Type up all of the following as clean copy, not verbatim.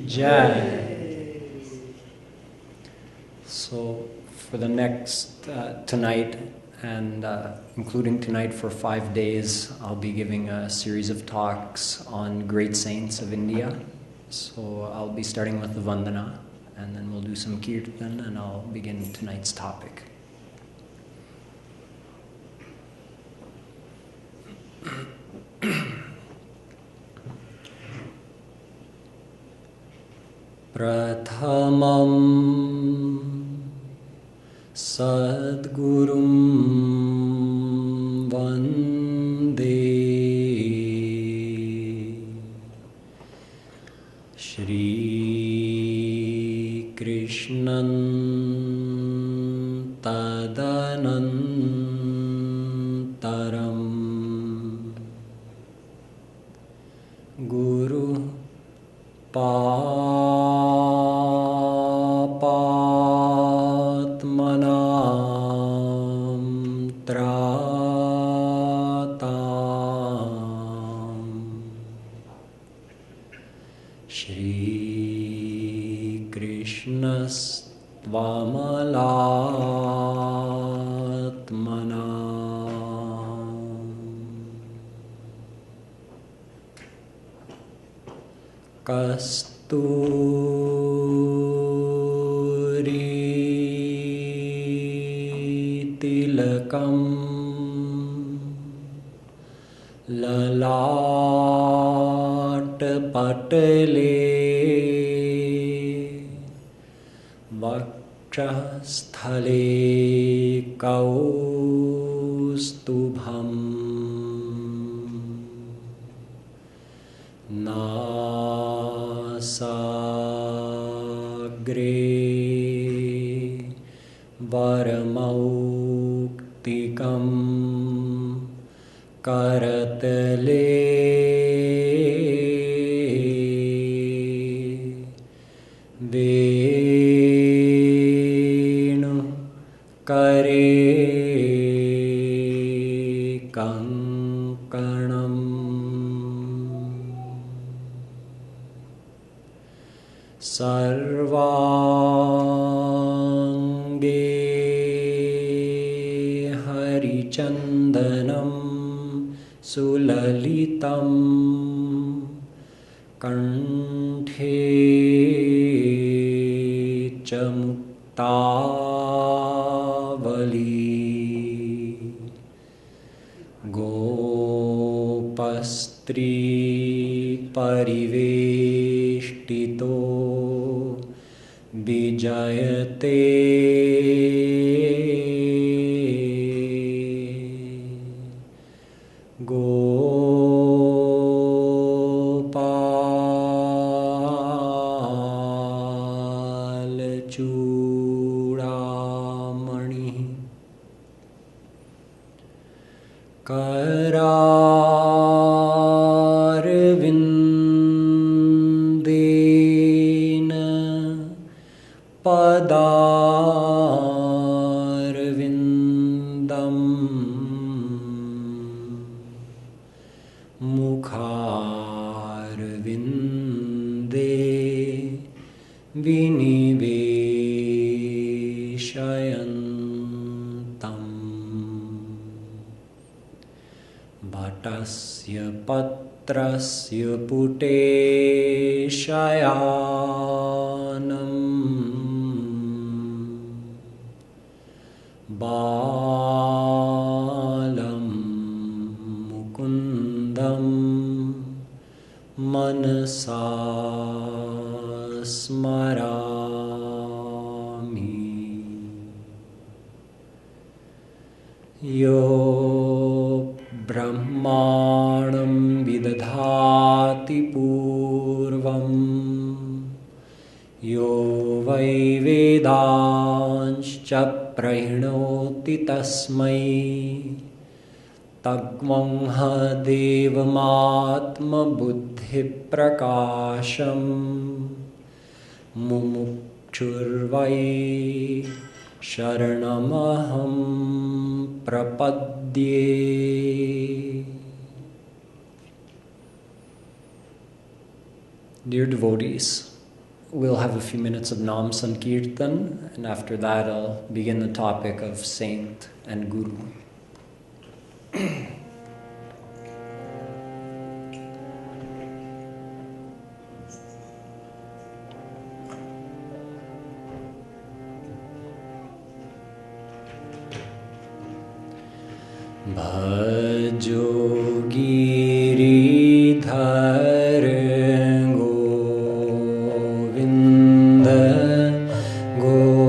Jai. So for the next tonight and including tonight for 5 days, I'll be giving a series of talks on great saints of India. So I'll be starting with the Vandana, and then we'll do some Kirtan, and I'll begin tonight's topic. Prathamam Sadgurum Vande Shri Krishnan Tadanantaram Guru Papatmanam Tratam Shri Krishnas Tvamalatmanam Kasturi Tilakam Lalat Patale Vakshasthale Kaustubham Nasagre Varamauktikam Karatale Venu Kare Kankanam Sarvange Harichandanam Sulalitam Kanthe Chamuktavali Gopastri Pariveštito Vijayate Gopal Chudamani Kararvindena Padarvindam Mukharvinde Viniveshayantam Bhattasya Patrasya Pute Shayanam Balam Mukundam Manasa Smarami Yo Brahmanam Vidadhati Purvam Yo Vai Vedanscha Prahinoti Tasmai Tagvamha Devamatma Buddhi Prakasham Mumukchurvai Sharanamaham Prapadye. Dear devotees, we'll have a few minutes of Namsankirtan, and after that I'll begin the topic of saint and guru. Bhajo giridhar govinda gopala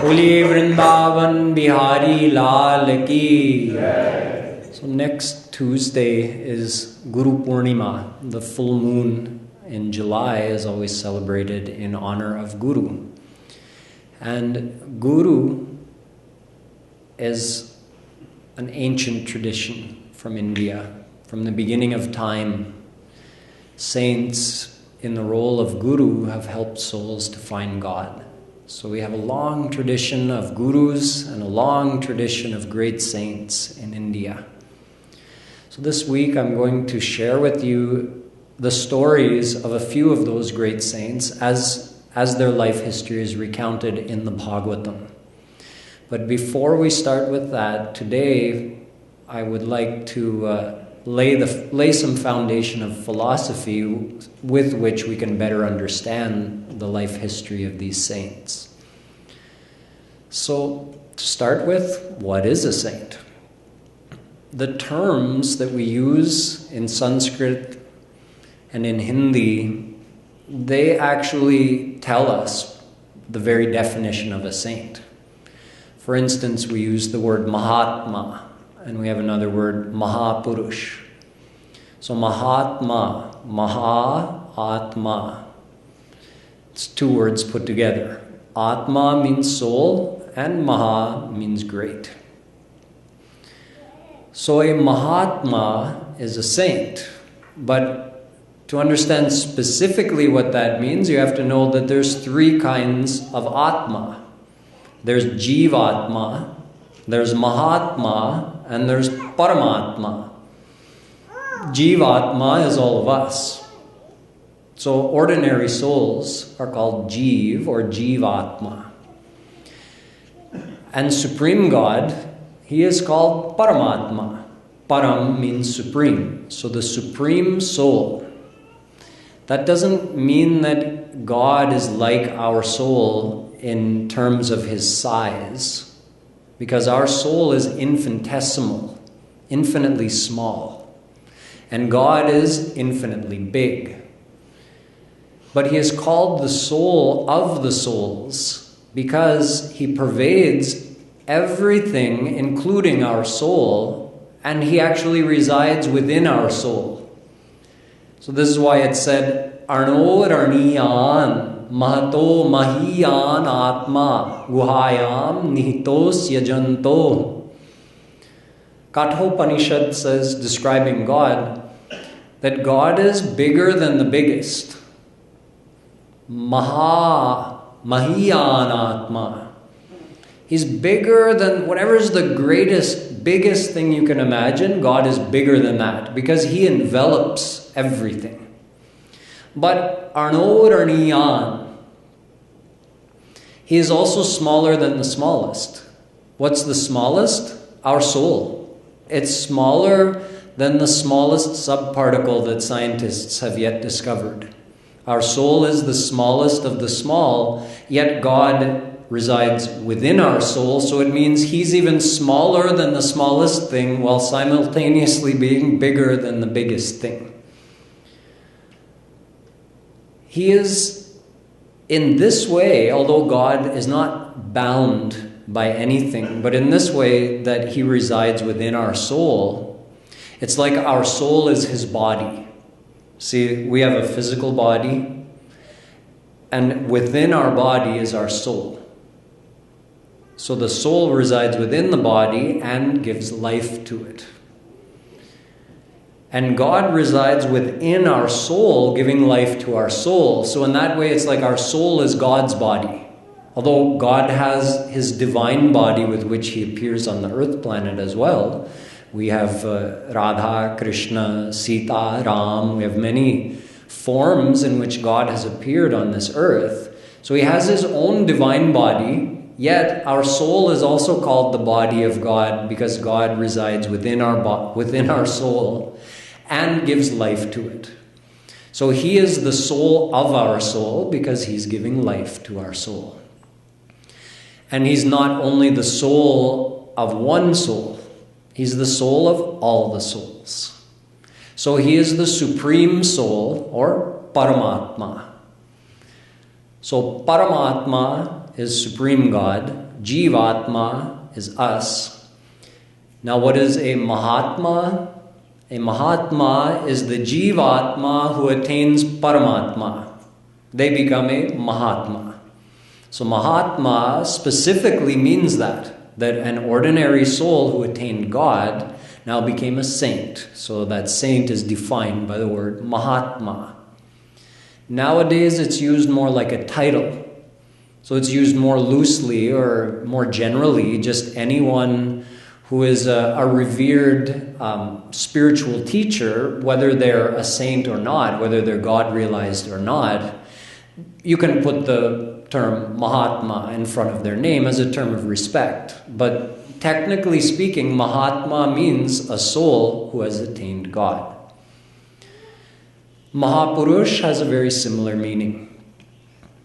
Boलिए Vrindavan Bihari Lal Ki. So next Tuesday is Guru Purnima. The full moon in July is always celebrated in honor of Guru. And Guru is an ancient tradition from India. From the beginning of time, saints in the role of Guru have helped souls to find God. So we have a long tradition of gurus and a long tradition of great saints in India. So this week I'm going to share with you the stories of a few of those great saints as their life history is recounted in the Bhagavatam. But before we start with that, today I would like to lay some foundation of philosophy with which we can better understand the life history of these saints. So, to start with, what is a saint? The terms that we use in Sanskrit and in Hindi, they actually tell us the very definition of a saint. For instance, we use the word Mahatma, and we have another word, Mahapurush. So Mahatma, Maha-Atma. It's two words put together. Atma means soul, and Maha means great. So a Mahatma is a saint. But to understand specifically what that means, you have to know that there's three kinds of Atma. There's Jivatma, there's Mahatma, and there's Paramatma. Jivatma is all of us. So ordinary souls are called Jeev or Jivatma. And Supreme God, he is called Paramatma. Param means supreme. So the Supreme Soul. That doesn't mean that God is like our soul in terms of his size, because our soul is infinitesimal, infinitely small, and God is infinitely big. But he is called the soul of the souls because he pervades everything, including our soul, and he actually resides within our soul. So this is why it said, Arno Raniyan Mahato Mahiyan Atma Guhayam Nihitos Yajanto. Kathopanishad says, describing God, that God is bigger than the biggest. Mahiyan Atma. He's bigger than whatever is the greatest, biggest thing you can imagine. God is bigger than that because he envelops everything. But Arno Raniyan, he is also smaller than the smallest. What's the smallest? Our soul. It's smaller than the smallest subparticle that scientists have yet discovered. Our soul is the smallest of the small, yet God resides within our soul, so it means he's even smaller than the smallest thing while simultaneously being bigger than the biggest thing. He is in this way, although God is not bound by anything, but in this way that he resides within our soul, it's like our soul is his body. See, we have a physical body, and within our body is our soul. So the soul resides within the body and gives life to it. And God resides within our soul, giving life to our soul. So in that way, it's like our soul is God's body. Although God has his divine body with which he appears on the earth planet as well. We have Radha, Krishna, Sita, Ram. We have many forms in which God has appeared on this earth. So he has his own divine body. Yet our soul is also called the body of God because God resides within our soul and gives life to it. So he is the soul of our soul because he's giving life to our soul. And he's not only the soul of one soul, he's the soul of all the souls. So he is the supreme soul, or Paramatma. So Paramatma is Supreme God. Jivatma is us. Now what is a Mahatma? A Mahatma is the Jivatma who attains Paramatma. They become a Mahatma. So Mahatma specifically means that an ordinary soul who attained God now became a saint. So that saint is defined by the word Mahatma. Nowadays it's used more like a title. So it's used more loosely or more generally, just anyone who is a revered spiritual teacher, whether they're a saint or not, whether they're God-realized or not, you can put the term Mahatma in front of their name as a term of respect. But technically speaking, Mahatma means a soul who has attained God. Mahapurush has a very similar meaning.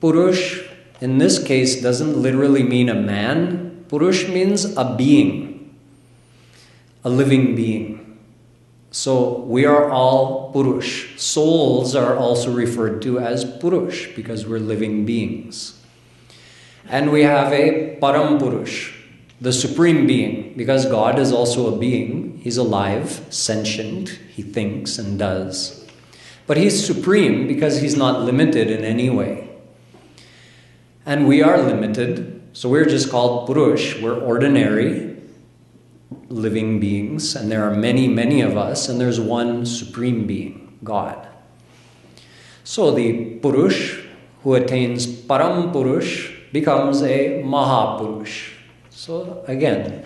Purush, in this case, doesn't literally mean a man. Purush means a being, a living being. So we are all Purush. Souls are also referred to as Purush because we're living beings. And we have a Param Purush, the supreme being, because God is also a being. He's alive, sentient, he thinks and does. But he's supreme because he's not limited in any way. And we are limited, so we're just called Purush. We're ordinary living beings, and there are many, many of us, and there's one supreme being, God. So the Purush who attains Param Purush becomes a Mahapurush. So again,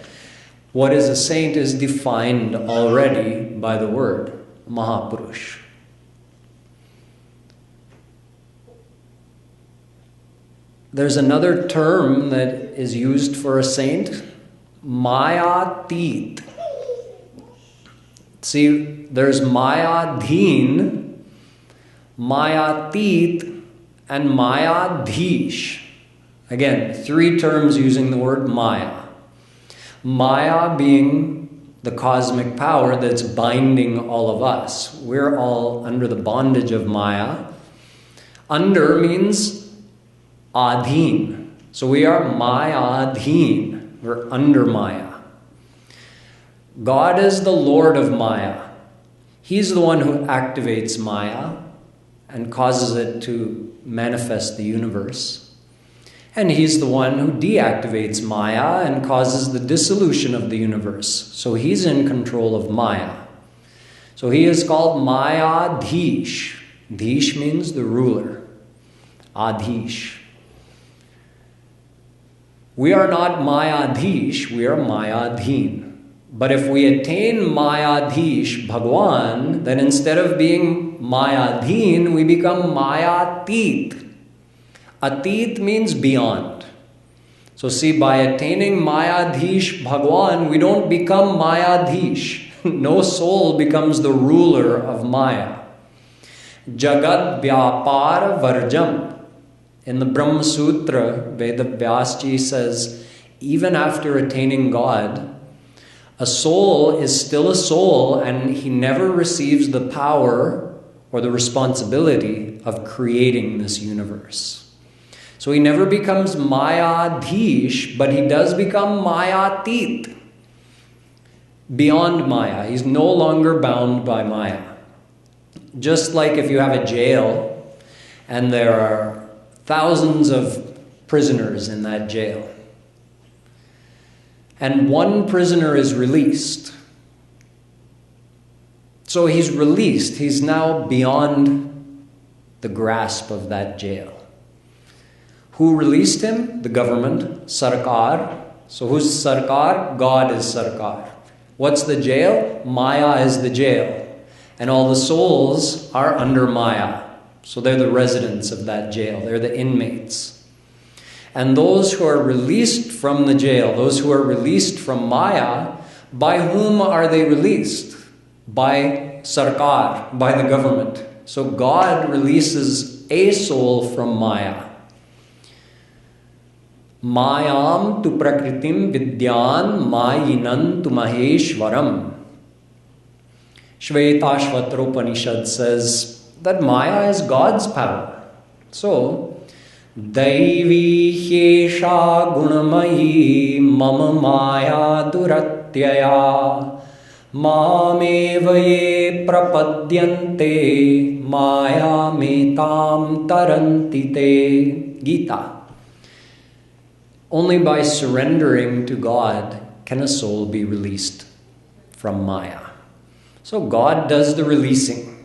what is a saint is defined already by the word Mahapurush. There's another term that is used for a saint, Mayatit. See, there's Mayadhin, Mayatit, and Mayadhish. Again, 3 terms using the word Maya. Maya being the cosmic power that's binding all of us. We're all under the bondage of Maya. Under means Adhin. So we are Mayadhin. We're under Maya. God is the Lord of Maya. He's the one who activates Maya and causes it to manifest the universe. And he's the one who deactivates Maya and causes the dissolution of the universe. So he's in control of Maya. So he is called Mayadhish. Dhish means the ruler. Adhish. We are not Mayadhish, we are Mayadhin. But if we attain Mayadhish, Bhagwan, then instead of being Mayadhin, we become Mayatit. Atit means beyond. So see, by attaining Mayadhish Bhagwan, we don't become Mayadhish. No soul becomes the ruler of Maya. Jagat Vyapar Varjam. In the Brahma Sutra, Veda Vyasji says, even after attaining God, a soul is still a soul and he never receives the power or the responsibility of creating this universe. So he never becomes Mayadhish, but he does become Mayatit. Beyond Maya. He's no longer bound by Maya. Just like if you have a jail and there are thousands of prisoners in that jail. And one prisoner is released. So he's released. He's now beyond the grasp of that jail. Who released him? The government, Sarkar. So who's Sarkar? God is Sarkar. What's the jail? Maya is the jail. And all the souls are under Maya. So they're the residents of that jail. They're the inmates. And those who are released from the jail, those who are released from Maya, by whom are they released? By Sarkar, by the government. So God releases a soul from Maya. Mayam tu prakritim vidyan mayinan tu maheshwaram. Shvetashvatra Upanishad says that Maya is God's power. So, Daivi Hyesha Gunamayi Mama Maya Duratyaya Mamevaye Prapadyante Maya Metam Tarantite. Gita. Only by surrendering to God can a soul be released from Maya. So God does the releasing.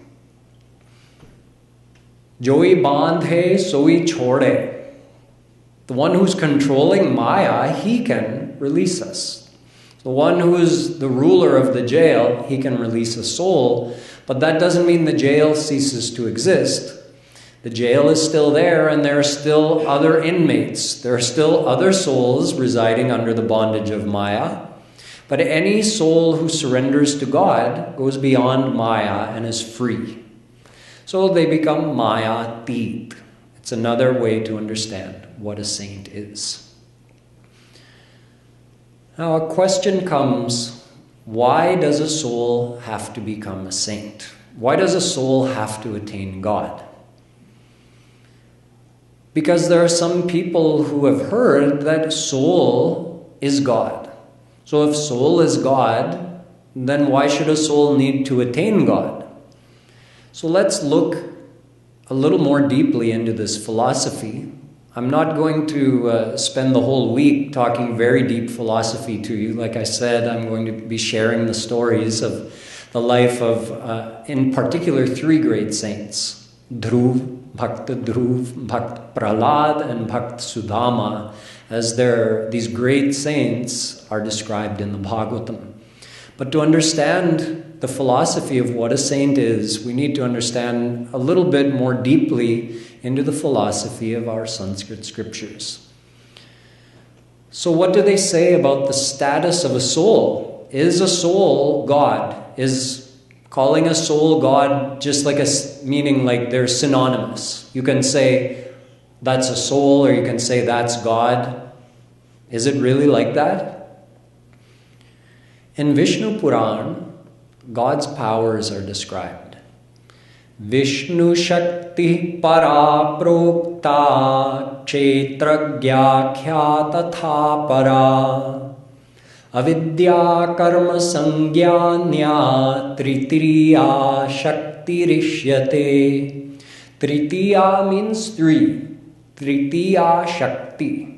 Joi bandhe soi chode. The one who's controlling Maya, he can release us. The one who is the ruler of the jail, he can release a soul, but that doesn't mean the jail ceases to exist. The jail is still there, and there are still other inmates. There are still other souls residing under the bondage of Maya. But any soul who surrenders to God goes beyond Maya and is free. So they become Mayatit. It's another way to understand what a saint is. Now a question comes, why does a soul have to become a saint? Why does a soul have to attain God? Because there are some people who have heard that soul is God. So if soul is God, then why should a soul need to attain God? So let's look a little more deeply into this philosophy. I'm not going to spend the whole week talking very deep philosophy to you. Like I said, I'm going to be sharing the stories of the life of, in particular, 3 great saints. Dhruv, Bhakta Dhruv, Bhakta Prahlad, and Bhakta Sudama, as these great saints are described in the Bhagavatam. But to understand the philosophy of what a saint is, we need to understand a little bit more deeply into the philosophy of our Sanskrit scriptures. So what do they say about the status of a soul? Is a soul God? Is calling a soul God just like meaning like they're synonymous? You can say that's a soul, or you can say that's God. Is it really like that? In Vishnu Puran, God's powers are described. Vishnu Shakti para prokta kshetra gyakya tatha para avidya karma sangyanya tritiya shakti rishyate. Tritiya means three. Tritiya Shakti.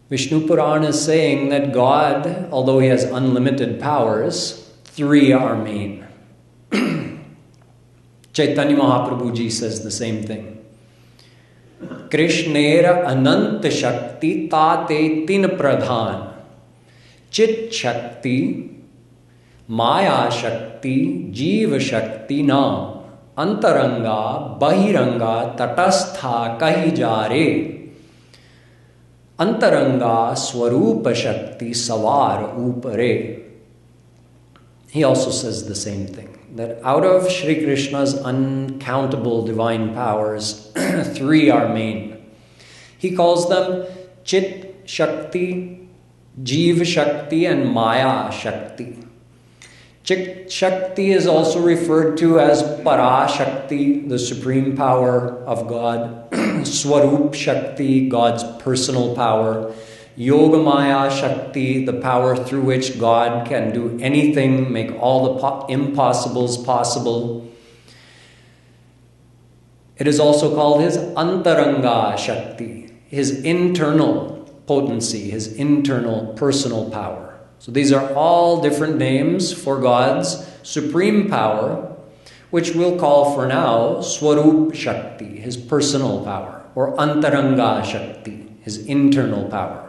Vishnu Puran is saying that God, although he has unlimited powers, three are main. Chaitanya Mahaprabhu ji says the same thing. Krishnera ananta shakti tate tin pradhan. Chit shakti, maya shakti, Jeeva Shakti nam. Antaranga, bahiranga, tatastha kahi jare. Antaranga, swarupa shakti, savar upare. He also says the same thing, that out of Shri Krishna's uncountable divine powers, three are main. He calls them Chit Shakti, Jeeva Shakti, and Maya Shakti. Chit Shakti is also referred to as Para Shakti, the supreme power of God. Swarup Shakti, God's personal power. Yogamaya Shakti, the power through which God can do anything, make all the impossibles possible. It is also called his Antaranga Shakti, his internal potency, his internal personal power. So these are all different names for God's supreme power, which we'll call for now Swarup Shakti, his personal power, or Antaranga Shakti, his internal power.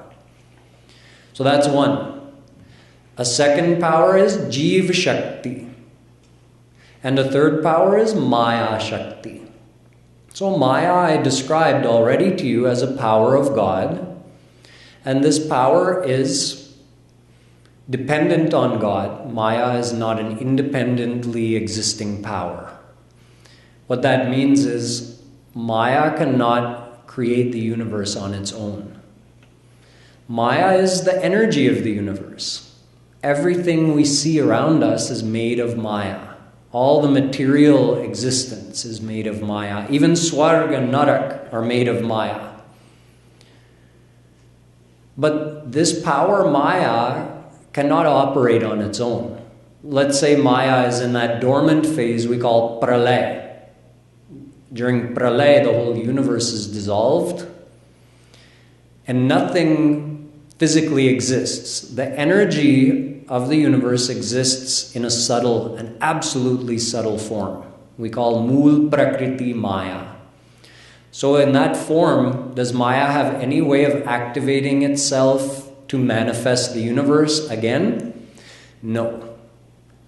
So that's one. A second power is Jeeva Shakti. And a third power is Maya Shakti. So Maya I described already to you as a power of God. And this power is dependent on God. Maya is not an independently existing power. What that means is Maya cannot create the universe on its own. Maya is the energy of the universe. Everything we see around us is made of Maya. All the material existence is made of Maya. Even Swarg and Narak are made of Maya. But this power, Maya, cannot operate on its own. Let's say Maya is in that dormant phase we call pralay. During pralay, the whole universe is dissolved and nothing physically exists. The energy of the universe exists in a subtle, an absolutely subtle form. We call Mool Prakriti Maya. So in that form, does Maya have any way of activating itself to manifest the universe again? No.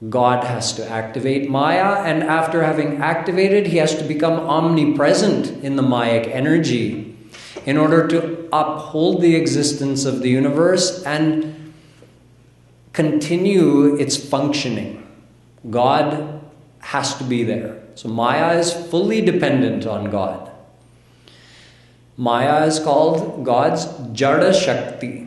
God has to activate Maya, and after having activated, he has to become omnipresent in the Mayic energy in order to uphold the existence of the universe and continue its functioning. God has to be there. So Maya is fully dependent on God. Maya is called God's Jada Shakti.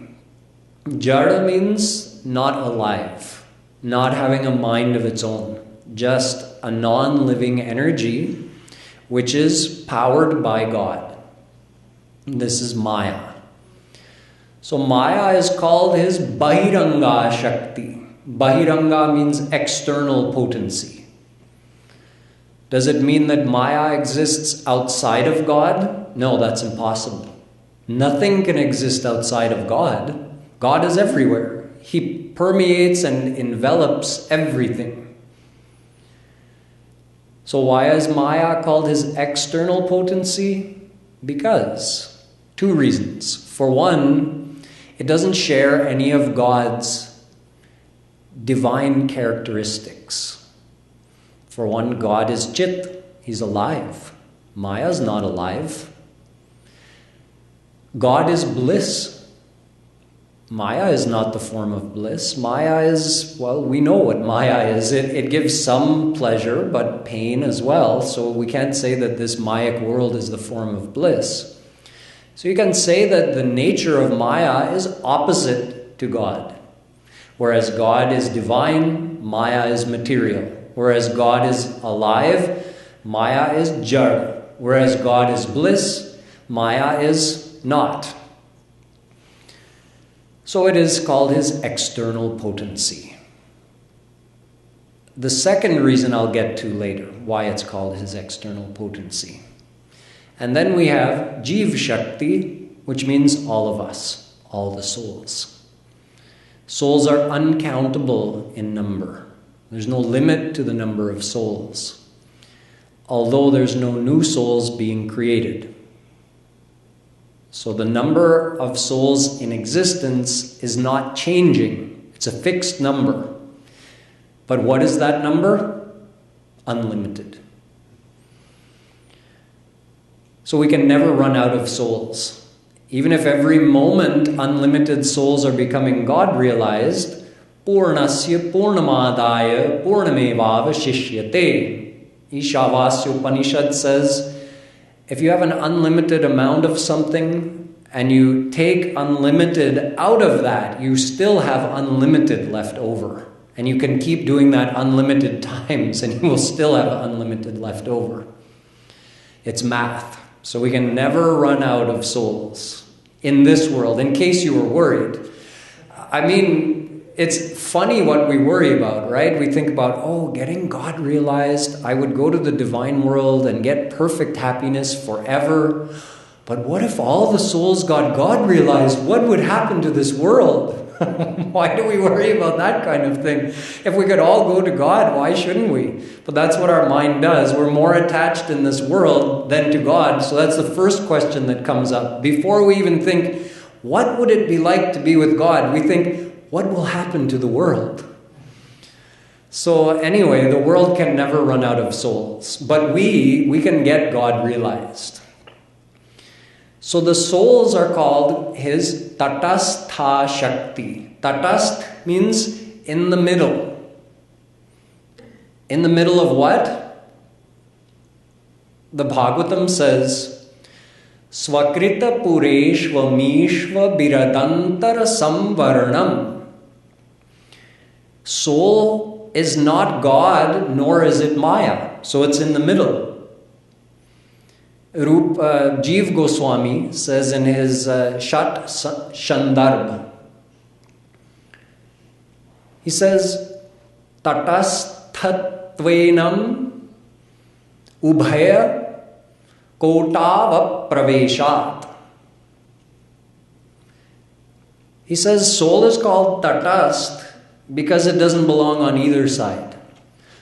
Jada means not alive, not having a mind of its own, just a non-living energy which is powered by God. This is Maya. So Maya is called his Bahiranga Shakti. Bahiranga means external potency. Does it mean that Maya exists outside of God? No, that's impossible. Nothing can exist outside of God. God is everywhere. He permeates and envelops everything. So why is Maya called his external potency? Because two reasons. For one, it doesn't share any of God's divine characteristics. For one, God is Chit, He's alive. Maya is not alive. God is bliss. Maya is not the form of bliss. Maya is, well, we know what Maya is. It gives some pleasure, but pain as well. So we can't say that this Mayic world is the form of bliss. So you can say that the nature of Maya is opposite to God. Whereas God is divine, Maya is material. Whereas God is alive, Maya is jad. Whereas God is bliss, Maya is not. So it is called his external potency. The second reason I'll get to later, why it's called his external potency. And then we have Jeeva Shakti, which means all of us, all the souls. Souls are uncountable in number. There's no limit to the number of souls, although there's no new souls being created. So the number of souls in existence is not changing. It's a fixed number. But what is that number? Unlimited. So we can never run out of souls. Even if every moment unlimited souls are becoming God-realized, Purnasya Purnamadaya Purnamevavashishyate. Ishavasya Upanishad says, if you have an unlimited amount of something and you take unlimited out of that, you still have unlimited left over. And you can keep doing that unlimited times and you will still have unlimited left over. It's math. So we can never run out of souls in this world, in case you were worried. I mean, it's funny what we worry about, right? We think about, oh, getting God realized, I would go to the divine world and get perfect happiness forever. But what if all the souls got God realized? What would happen to this world? Why do we worry about that kind of thing? If we could all go to God, why shouldn't we? But that's what our mind does. We're more attached in this world than to God. So that's the first question that comes up. Before we even think, what would it be like to be with God? We think, what will happen to the world? So anyway, the world can never run out of souls. But we can get God realized. So the souls are called his Tatastha Shakti. Tatast means in the middle. In the middle of what? The Bhagavatam says, Swakrita Pureshva Mishva Biradantara Samvarnam. Soul is not God, nor is it Maya. So it's in the middle. Jeeva Goswami says in his Shat Shandarbh, he says, Tatasthatvenam Ubhaya Kotava Praveshat. He says soul is called Tatast because it doesn't belong on either side.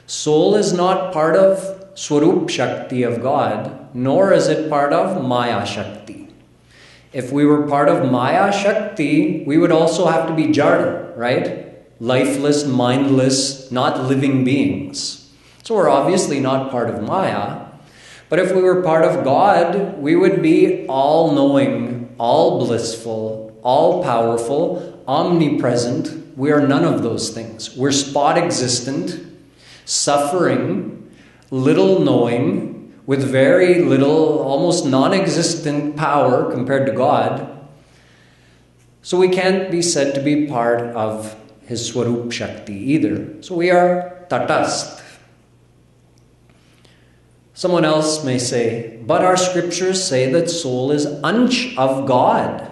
Soul is not part of Swarup Shakti of God, nor is it part of Maya Shakti. If we were part of Maya Shakti, we would also have to be Jada, right? Lifeless, mindless, not living beings. So we're obviously not part of Maya. But if we were part of God, we would be all-knowing, all-blissful, all-powerful, omnipresent. We are none of those things. We're spot-existent, suffering, little knowing, with very little, almost non-existent power compared to God. So we can't be said to be part of his Swarup Shakti either. So we are Tatast. Someone else may say, but our scriptures say that soul is Ansh of God.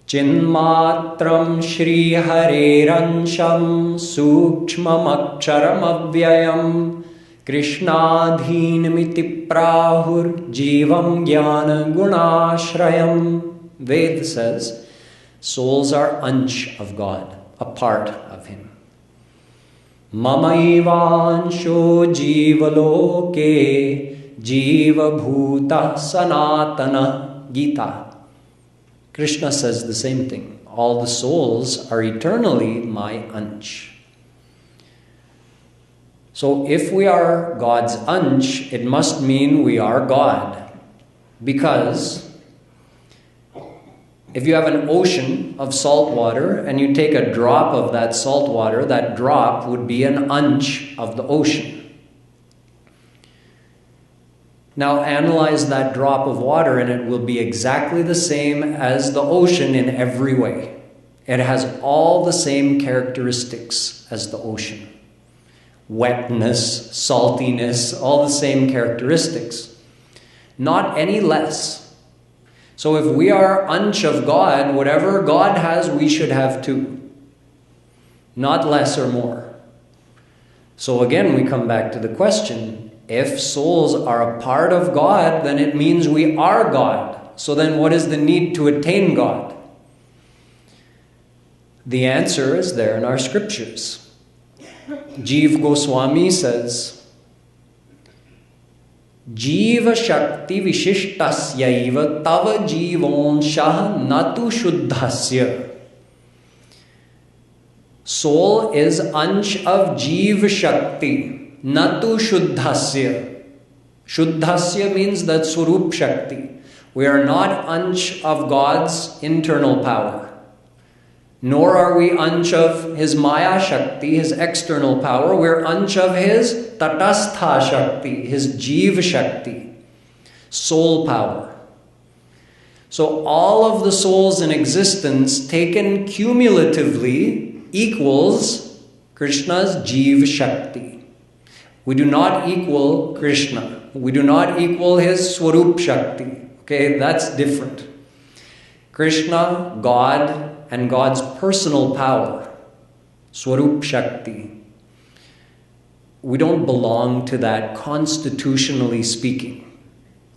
Chinmatram Shri Hareransham Sukshmam Aksharam Avyayam Krishnadhinamiti Prahur Jivam Jnana Gunashrayam. Ved says, souls are Ansh of God, a part of him. Mamaivansho Jivaloke Jiva Bhuta Sanatana Gita. Krishna says the same thing. all the souls are eternally my ansh. So if we are God's ansh, it must mean we are God. Because if you have an ocean of salt water and you take a drop of that salt water, that drop would be an ansh of the ocean. Now analyze that drop of water and it will be exactly the same as the ocean in every way. It has all the same characteristics as the ocean. Wetness, saltiness, all the same characteristics. Not any less. So if we are ansh of God, whatever God has, we should have too. Not less or more. So again, we come back to the question, if souls are a part of God, then it means we are God. So then what is the need to attain God? The answer is there in our scriptures. Jeeva Goswami says, Jeeva Shakti Vishishtasyaiva Tava Jivonshah Natu Shuddhasya. Soul is ansh of Jeeva Shakti. Natu Shuddhasya. Shuddhasya means that Swarup Shakti. We are not ansh of God's internal power. Nor are we ansh of His Maya Shakti, His external power. We're ansh of His Tatastha Shakti, His Jeeva Shakti, soul power. So all of the souls in existence taken cumulatively equals Krishna's Jeeva Shakti. We do not equal Krishna. We do not equal His Swarup Shakti. Okay, that's different. Krishna, God, and God's personal power, Swarup Shakti. We don't belong to that constitutionally speaking.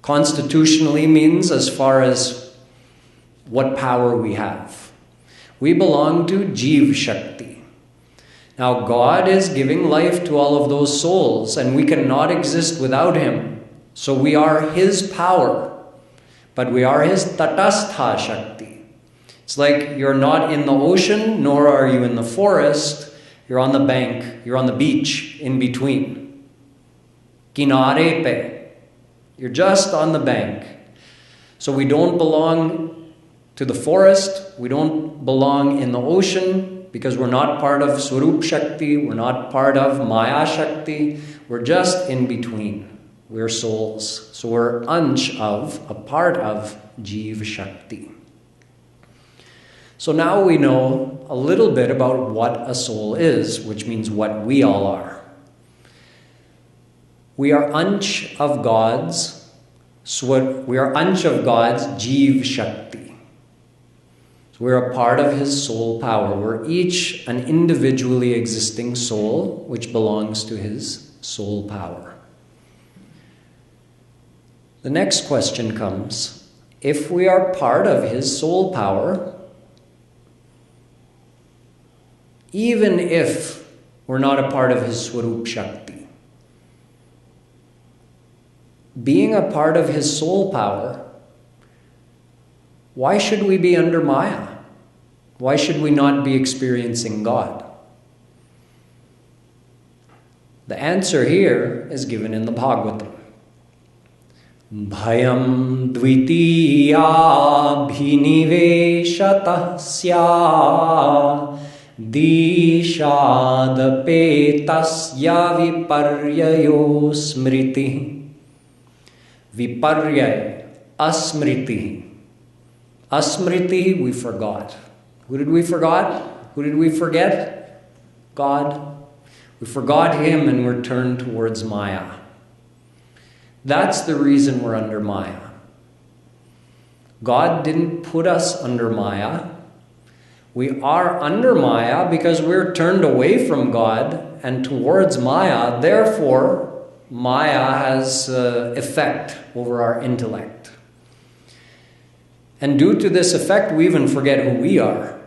Constitutionally means as far as what power we have. We belong to Jeeva Shakti. Now God is giving life to all of those souls and we cannot exist without Him. So we are His power, but we are His Tatastha Shakti. It's like you're not in the ocean, nor are you in the forest. You're on the bank, you're on the beach, in between. Kinare pe. You're just on the bank. So we don't belong to the forest, we don't belong in the ocean, because we're not part of Swarup Shakti, we're not part of Maya Shakti, we're just in between. We're souls. So we're ansh of, a part of Jeeva Shakti. So now we know a little bit about what a soul is, which means what we all are. We are ansh of God's Jeeva Shakti. We're a part of His soul power. We're each an individually existing soul which belongs to His soul power. The next question comes, if we are part of His soul power, even if we're not a part of His Swarup Shakti, being a part of His soul power, why should we be under Maya? Why should we not be experiencing God? The answer here is given in the Bhagavatam. Bhayam dvitiya bhiniveshatasya dishadapetasya viparyayo smriti. Viparyay, asmriti. Asmriti, we forgot. Who did we forget? Who did we forget? God. We forgot Him and we're turned towards Maya. That's the reason we're under Maya. God didn't put us under Maya. We are under Maya because we're turned away from God and towards Maya. Therefore, Maya has effect over our intellect. And due to this effect, we even forget who we are.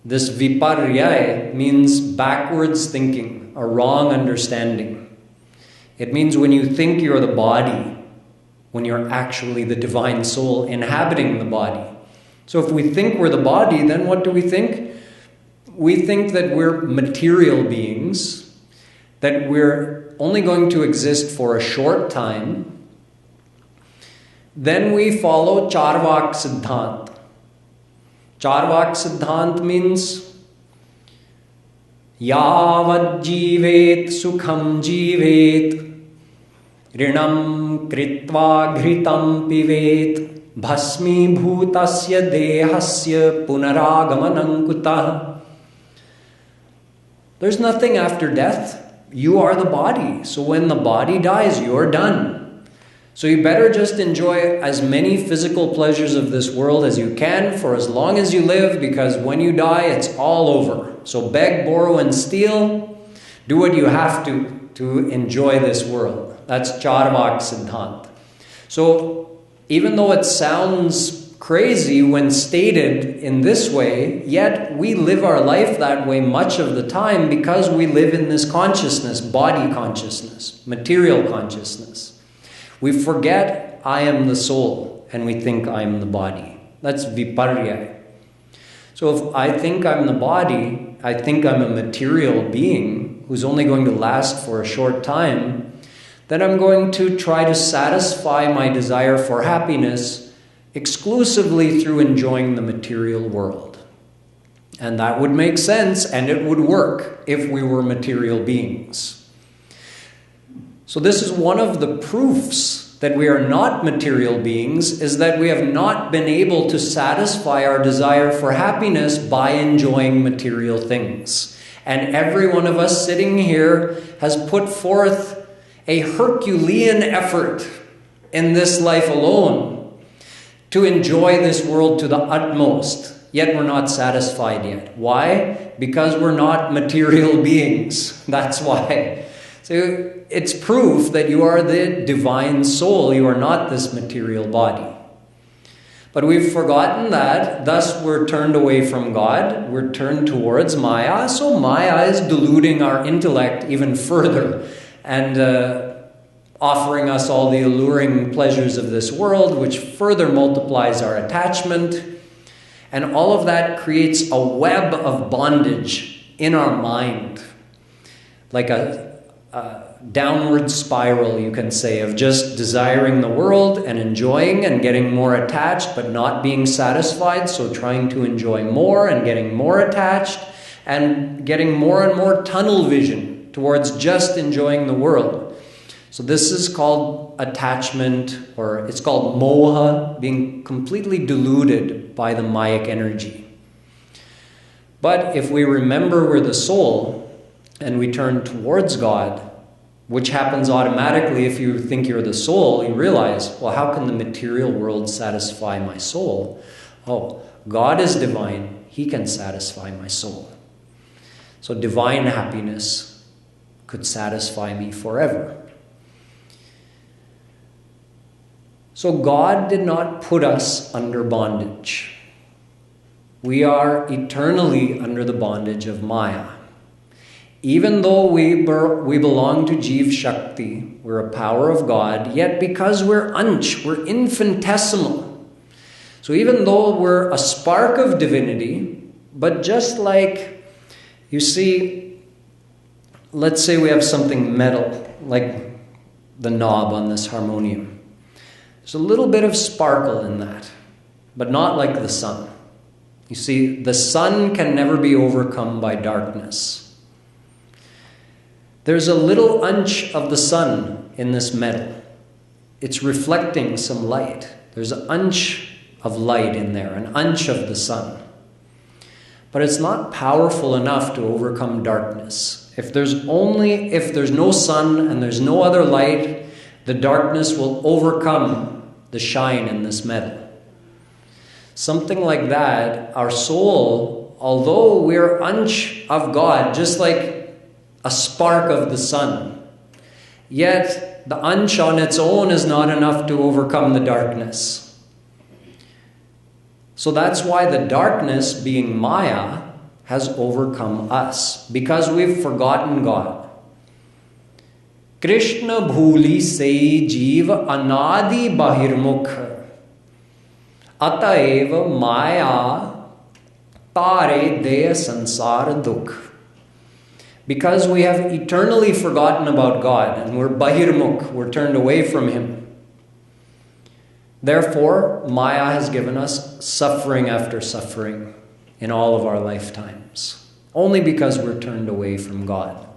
This viparyaya means backwards thinking, a wrong understanding. It means when you think you're the body, when you're actually the divine soul inhabiting the body. So if we think we're the body, then what do we think? We think that we're material beings, that we're only going to exist for a short time. Then we follow Charvak Siddhant. Charvak Siddhant means Yavad Jivet Sukham Jivet Rinam Kritva Ghritam Pivet Bhasmi Bhutasya Dehasya Punaragamanam Kutah. There's nothing after death. You are the body. So when the body dies, you're done. So you better just enjoy as many physical pleasures of this world as you can for as long as you live, because when you die, it's all over. So beg, borrow, and steal. Do what you have to enjoy this world. That's Charvak Siddhant. So even though it sounds crazy when stated in this way, yet we live our life that way much of the time because we live in this consciousness, body consciousness, material consciousness. We forget I am the soul and we think I am the body. That's viparya. So if I think I'm the body, I think I'm a material being who's only going to last for a short time, then I'm going to try to satisfy my desire for happiness exclusively through enjoying the material world. And that would make sense, and it would work if we were material beings. So this is one of the proofs that we are not material beings, is that we have not been able to satisfy our desire for happiness by enjoying material things. And every one of us sitting here has put forth a Herculean effort in this life alone to enjoy this world to the utmost, yet we're not satisfied yet. Why? Because we're not material beings. That's why. So it's proof that you are the divine soul. You are not this material body. But we've forgotten that, thus we're turned away from God. We're turned towards Maya. So Maya is deluding our intellect even further and offering us all the alluring pleasures of this world, which further multiplies our attachment. And all of that creates a web of bondage in our mind, like a downward spiral, you can say, of just desiring the world and enjoying and getting more attached, but not being satisfied. So trying to enjoy more and getting more attached and getting more and more tunnel vision towards just enjoying the world. So this is called attachment, or it's called moha, being completely deluded by the Mayic energy. But if we remember we're the soul and we turn towards God, which happens automatically if you think you're the soul, you realize, well, how can the material world satisfy my soul? Oh, God is divine. He can satisfy my soul. So divine happiness could satisfy me forever. So God did not put us under bondage. We are eternally under the bondage of Maya. Even though we belong to Jeeva Shakti, we're a power of God, yet because we're ansh, we're infinitesimal. So even though we're a spark of divinity, but just like, you see, let's say we have something metal, like the knob on this harmonium. There's a little bit of sparkle in that, but not like the sun. You see, the sun can never be overcome by darkness. There's a little ansh of the sun in this metal. It's reflecting some light. There's an ansh of light in there, an ansh of the sun. But it's not powerful enough to overcome darkness. If there's no sun and there's no other light, the darkness will overcome the shine in this metal. Something like that, our soul, although we're ansh of God, just like a spark of the sun, yet the ansh on its own is not enough to overcome the darkness. So that's why the darkness, being Maya, has overcome us, because we've forgotten God. Krishna bhuli se jeev anadi bahirmukh Ataeva maya tare deya sansara dukh. Because we have eternally forgotten about God and we're bahirmukh, we're turned away from Him. Therefore, Maya has given us suffering after suffering in all of our lifetimes, only because we're turned away from God.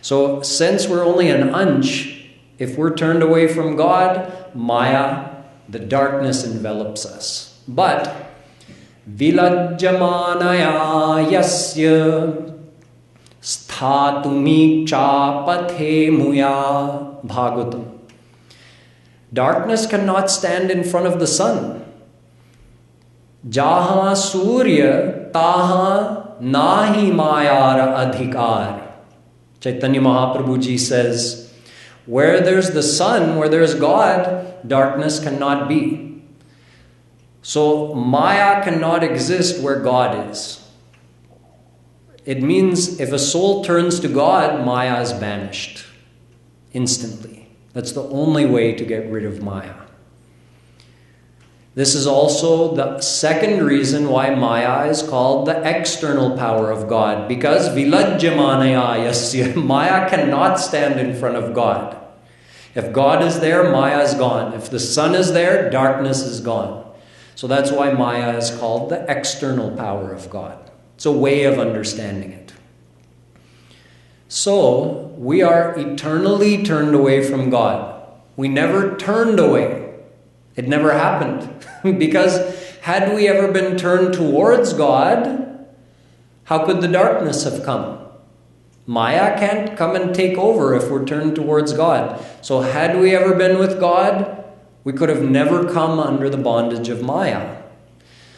So, since we're only an ansh, if we're turned away from God, Maya, the darkness envelops us. But, vilajjamanaya yasya sthatumi chapathe muya bhagavatam. Darkness cannot stand in front of the sun. Jaha surya taha nahi mayara adhikar. Chaitanya Mahaprabhu ji says, where there's the sun, where there's God, darkness cannot be. So Maya cannot exist where God is. It means if a soul turns to God, Maya is banished instantly. That's the only way to get rid of Maya. This is also the second reason why Maya is called the external power of God, because vilajjamanaya yasya, Maya cannot stand in front of God. If God is there, Maya is gone. If the sun is there, darkness is gone. So that's why Maya is called the external power of God. It's a way of understanding it. So, we are eternally turned away from God. We never turned away. It never happened. Because had we ever been turned towards God, how could the darkness have come? Maya can't come and take over if we're turned towards God. So had we ever been with God, we could have never come under the bondage of Maya.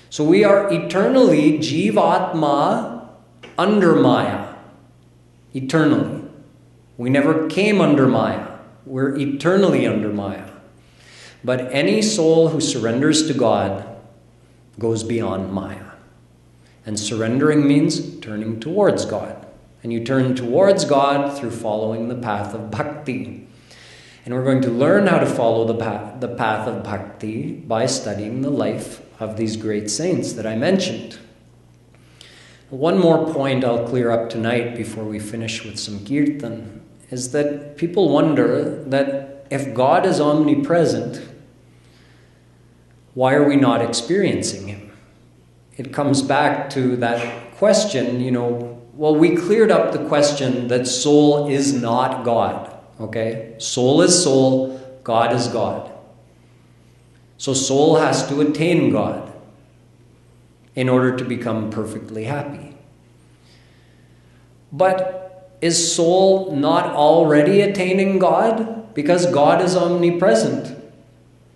So we are eternally Jivatma under Maya. Eternally. We never came under Maya. We're eternally under Maya. But any soul who surrenders to God goes beyond Maya. And surrendering means turning towards God. And you turn towards God through following the path of bhakti. And we're going to learn how to follow the path of bhakti by studying the life of these great saints that I mentioned. One more point I'll clear up tonight before we finish with some kirtan is that people wonder that if God is omnipresent, why are we not experiencing Him? It comes back to that question, well, we cleared up the question that soul is not God, okay? Soul is soul, God is God. So soul has to attain God in order to become perfectly happy. But is soul not already attaining God? Because God is omnipresent.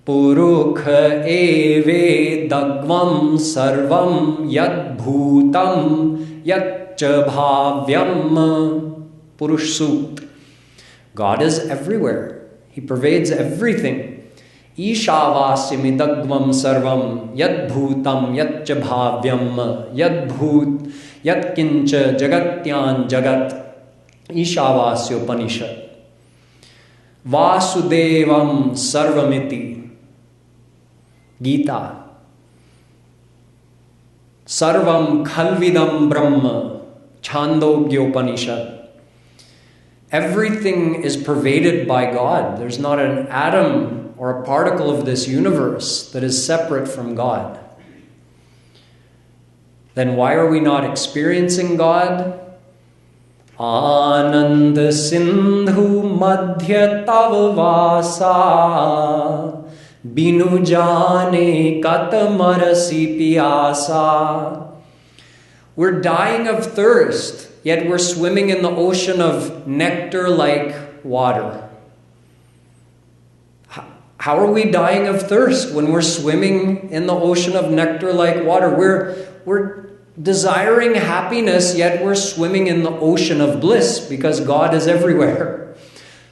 Purukha eve dagvam sarvam yad bhutam yat bhavyam. Purush Sukt. God is everywhere. He pervades everything. Ishavasyami dagvam sarvam yad bhutam yat bhavyam yad bhut yat kincha jagatyan jagat. Ishavasyopanishad. Vasudevam sarvamiti. Gita. Sarvam khalvidam brahma. Chandogyopanishad. Everything is pervaded by God. There's not an atom or a particle of this universe that is separate from God. Then why are we not experiencing God? Ananda sindhu madhya tav vasa binu jane katamarasi piyasa. We're dying of thirst, yet we're swimming in the ocean of nectar-like water. How are we dying of thirst when we're swimming in the ocean of nectar-like water? We're desiring happiness, yet we're swimming in the ocean of bliss because God is everywhere.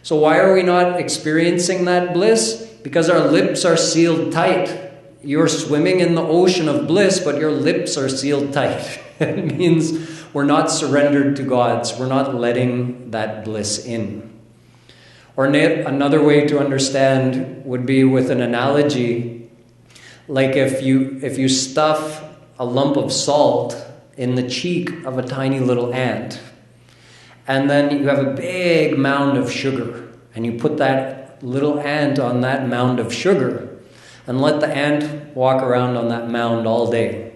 So why are we not experiencing that bliss? Because our lips are sealed tight. You're swimming in the ocean of bliss, but your lips are sealed tight. It means we're not surrendered to God, so we're not letting that bliss in. Or another way to understand would be with an analogy. Like if you stuff a lump of salt in the cheek of a tiny little ant, and then you have a big mound of sugar, and you put that little ant on that mound of sugar, and let the ant walk around on that mound all day.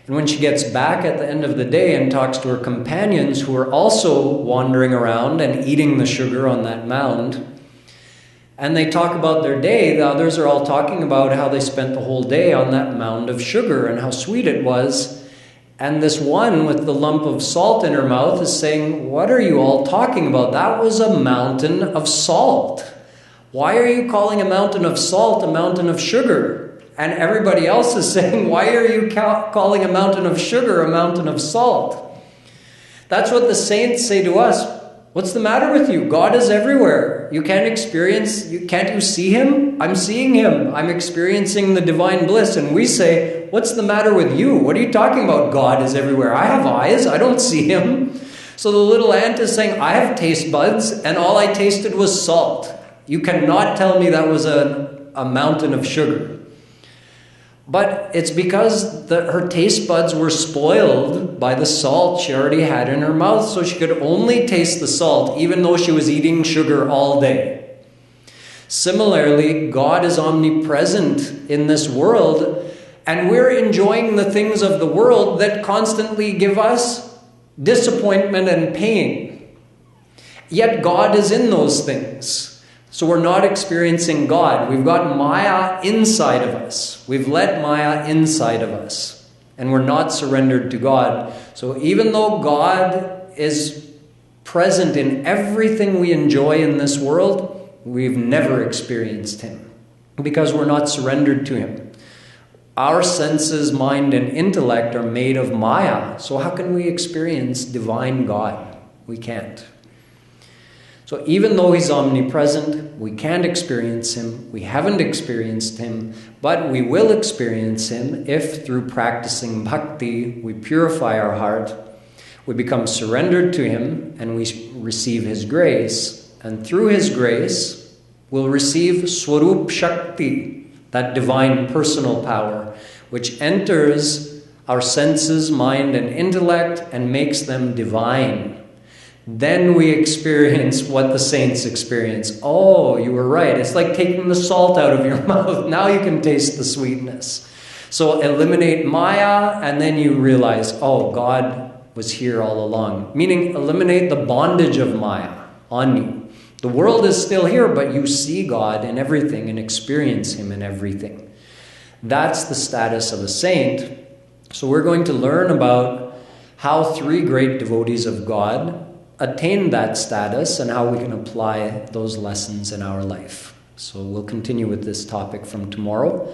And when she gets back at the end of the day and talks to her companions who are also wandering around and eating the sugar on that mound, and they talk about their day, the others are all talking about how they spent the whole day on that mound of sugar and how sweet it was. And this one with the lump of salt in her mouth is saying, "What are you all talking about? That was a mountain of salt. Why are you calling a mountain of salt a mountain of sugar?" And everybody else is saying, "Why are you calling a mountain of sugar a mountain of salt?" That's what the saints say to us. "What's the matter with you? God is everywhere. You can't you see him? I'm seeing him. I'm experiencing the divine bliss." And we say, "What's the matter with you? What are you talking about? God is everywhere. I have eyes. I don't see him." So the little ant is saying, "I have taste buds, and all I tasted was salt. You cannot tell me that was a mountain of sugar." But it's because her taste buds were spoiled by the salt she already had in her mouth, so she could only taste the salt, even though she was eating sugar all day. Similarly, God is omnipresent in this world, and we're enjoying the things of the world that constantly give us disappointment and pain. Yet God is in those things. So we're not experiencing God. We've got Maya inside of us. We've let Maya inside of us. And we're not surrendered to God. So even though God is present in everything we enjoy in this world, we've never experienced him. Because we're not surrendered to him. Our senses, mind, and intellect are made of Maya. So how can we experience divine God? We can't. So even though he's omnipresent, we can't experience him, we haven't experienced him, but we will experience him if through practicing bhakti, we purify our heart, we become surrendered to him, and we receive his grace. And through his grace, we'll receive Swarup Shakti, that divine personal power, which enters our senses, mind, and intellect and makes them divine. Then we experience what the saints experience. Oh, you were right. It's like taking the salt out of your mouth. Now you can taste the sweetness. So eliminate Maya, and then you realize, oh, God was here all along. Meaning eliminate the bondage of Maya on you. The world is still here, but you see God in everything and experience him in everything. That's the status of a saint. So we're going to learn about how three great devotees of God attain that status and how we can apply those lessons in our life. So we'll continue with this topic from tomorrow.